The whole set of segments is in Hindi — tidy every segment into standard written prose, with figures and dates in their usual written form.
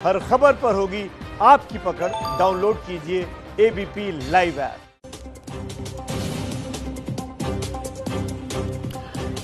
हर खबर पर होगी आपकी पकड़। डाउनलोड कीजिए ABP live app.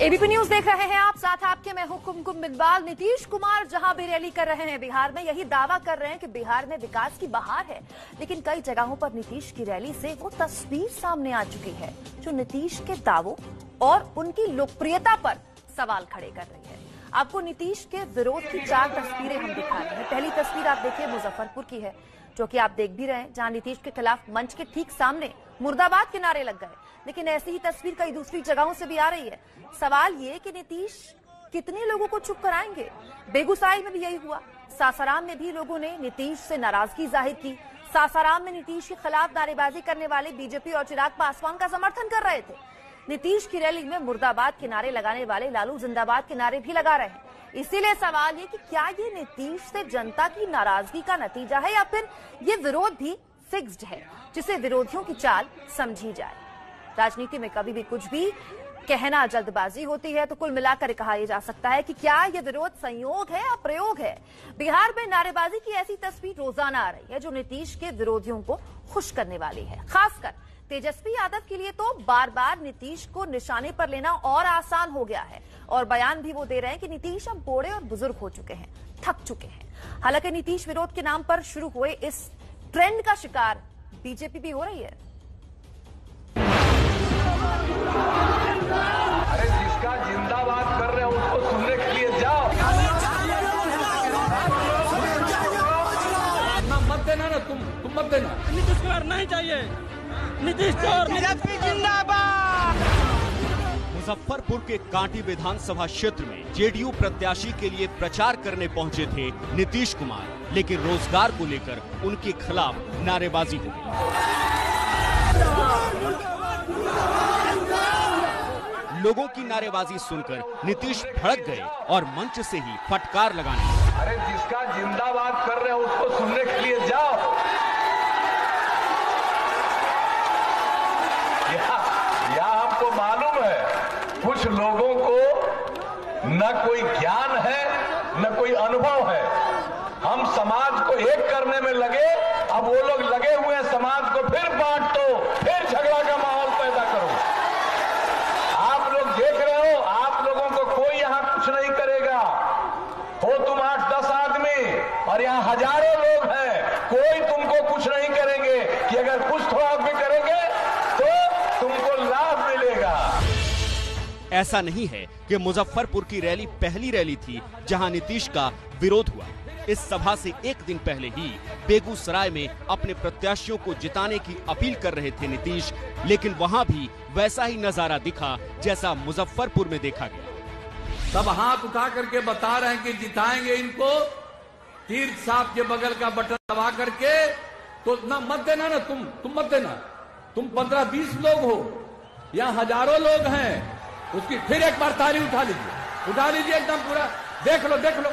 ABP news देख रहे हैं आप, साथ आपके मैं हूं कुमकुम बिंबाल। नीतीश कुमार जहां भी रैली कर रहे हैं बिहार में, यही दावा कर रहे हैं कि बिहार में विकास की बहार है। लेकिन कई जगहों पर नीतीश की रैली से वो तस्वीर सामने आ चुकी है जो नीतीश के दावों और उनकी लोकप्रियता पर सवाल खड़े कर रही है। आपको नीतीश के विरोध की 4 तस्वीरें हम दिखा रहे हैं। पहली तस्वीर आप देखिए मुजफ्फरपुर की है, जो कि आप देख भी रहे हैं, जहां नीतीश के खिलाफ मंच के ठीक सामने मुर्दाबाद के नारे लग गए। लेकिन ऐसी ही तस्वीर कई दूसरी जगहों से भी आ रही है। सवाल ये कि नीतीश कितने लोगों को चुप कराएंगे। बेगूसराय में भी यही हुआ, सासाराम में भी लोगों ने नीतीश से नाराजगी जाहिर की। सासाराम में नीतीश के खिलाफ नारेबाजी करने वाले बीजेपी और चिराग पासवान का समर्थन कर रहे थे। नीतीश की रैली में मुर्दाबाद के नारे लगाने वाले लालू जिंदाबाद के नारे भी लगा रहे हैं। इसीलिए सवाल ये कि क्या ये नीतीश से जनता की नाराजगी का नतीजा है या फिर ये विरोध भी फिक्स्ड है, जिसे विरोधियों की चाल समझी जाए। राजनीति में कभी भी कुछ भी कहना जल्दबाजी होती है, तो कुल मिलाकर कहा यह जा सकता है कि क्या यह विरोध संयोग है या प्रयोग है। बिहार में नारेबाजी की ऐसी तस्वीर रोजाना आ रही है जो नीतीश के विरोधियों को खुश करने वाली है। खासकर तेजस्वी यादव के लिए तो बार बार नीतीश को निशाने पर लेना और आसान हो गया है और बयान भी वो दे रहे हैं कि नीतीश अब बूढ़े और बुजुर्ग हो चुके हैं, थक चुके हैं। हालांकि नीतीश विरोध के नाम पर शुरू हुए इस ट्रेंड का शिकार बीजेपी भी हो रही है। अरे जिसका जिंदाबाद कर रहे हो उसको सुनने के लिए जाओ। मत देना ना, तुम मत देना। नीतीश कुमार नहीं चाहिए, नीतीश चोर, बीजेपी जिंदाबाद। मुजफ्फरपुर के कांटी विधानसभा क्षेत्र में जेडीयू प्रत्याशी के लिए प्रचार करने पहुंचे थे नीतीश कुमार, लेकिन रोजगार को लेकर उनके खिलाफ नारेबाजी हुई। लोगों की नारेबाजी सुनकर नीतीश भड़क गए और मंच से ही फटकार लगाने लगे। अरे जिसका जिंदाबाद कर रहे हो उसको सुनने के लिए जाओ। या हमको मालूम है कुछ लोगों को न कोई ज्ञान है न कोई अनुभव है। हम समाज को एक करने में लगे, अब वो लोग लगे हुए हैं समाज को फिर बांट दो, फिर झगड़ा का माहौल पैदा करो। आप लोग देख रहे हो, आप लोगों को कोई यहां कुछ नहीं करेगा। हो तुम 8-10 आदमी और यहां हजारों लोग हैं, कोई तुमको कुछ नहीं करेंगे कि अगर कुछ थोड़ा भी करेंगे तो तुमको लाभ मिलेगा। ऐसा नहीं है कि मुजफ्फरपुर की रैली पहली रैली थी जहां नीतीश का विरोध हुआ। इस सभा से एक दिन पहले ही बेगूसराय में अपने प्रत्याशियों को जिताने की अपील कर रहे थे नीतीश, लेकिन वहां भी वैसा ही नजारा दिखा जैसा मुजफ्फरपुर में देखा गया। सब हाथ उठा करके बता रहे हैं कि जिताएंगे इनको, तीर्थ साहब के बगल का बटन दबा करके। तो ना मत देना ना, तुम मत देना। तुम 15-20 लोग हो, यहाँ हजारों लोग हैं, उसकी फिर एक बार ताली उठा लीजिए एकदम पूरा। देख लो,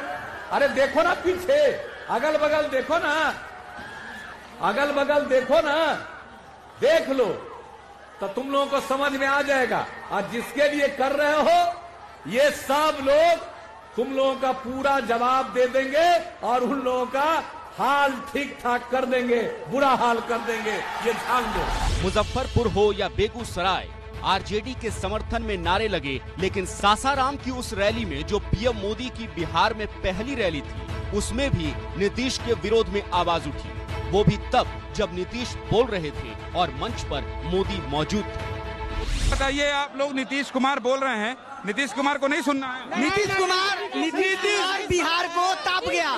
अरे देखो ना पीछे, अगल बगल देखो ना, देख लो तो तुम लोगों को समझ में आ जाएगा। और जिसके लिए कर रहे हो ये सब लोग तुम लोगों का पूरा जवाब दे देंगे और उन लोगों का हाल ठीक ठाक कर देंगे, बुरा हाल कर देंगे, ये ध्यान दो। मुजफ्फरपुर हो या बेगूसराय, आरजेडी के समर्थन में नारे लगे, लेकिन सासाराम की उस रैली में जो पीएम मोदी की बिहार में पहली रैली थी, उसमें भी नीतीश के विरोध में आवाज उठी। वो भी तब जब नीतीश बोल रहे थे और मंच पर मोदी मौजूद थे। बताइए, आप लोग नीतीश कुमार बोल रहे हैं, नीतीश कुमार को नहीं सुनना है। नीतीश बिहार को ताप गया।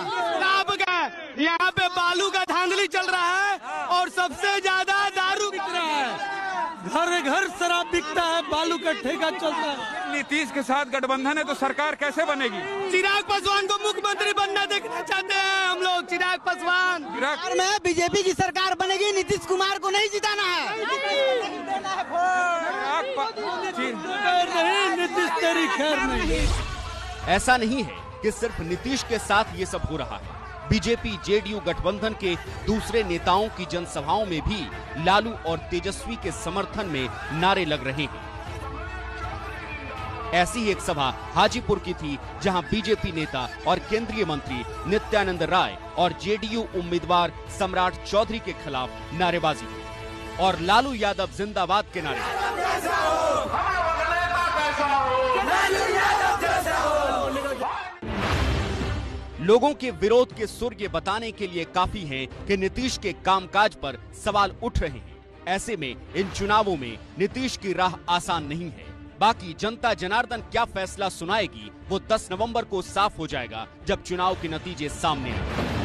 यहाँ पे बालू का धांधली चल रहा है और सबसे ज्यादा दारू बिक रहा है, घर घर शराब बिकता है, बालू का ठेका चलता है। नीतीश के साथ गठबंधन है तो सरकार कैसे बनेगी? चिराग पासवान को मुख्यमंत्री बनना देखना चाहते हैं हम लोग। चिराग पासवान बिहार में बीजेपी की सरकार बनेगी, नीतीश कुमार को नहीं जिताना है। नीतीश तेरी खैर नहीं। ऐसा नहीं है कि सिर्फ नीतीश के साथ ये सब हो रहा है। बीजेपी जेडीयू गठबंधन के दूसरे नेताओं की जनसभाओं में भी लालू और तेजस्वी के समर्थन में नारे लग रहे हैं। ऐसी ही एक सभा हाजीपुर की थी, जहां बीजेपी नेता और केंद्रीय मंत्री नित्यानंद राय और जेडीयू उम्मीदवार सम्राट चौधरी के खिलाफ नारेबाजी हुई और लालू यादव जिंदाबाद के नारे। लोगों के विरोध के सुर ये बताने के लिए काफी हैं कि नीतीश के कामकाज पर सवाल उठ रहे हैं। ऐसे में इन चुनावों में नीतीश की राह आसान नहीं है। बाकी जनता जनार्दन क्या फैसला सुनाएगी वो 10 नवंबर को साफ हो जाएगा, जब चुनाव के नतीजे सामने आए।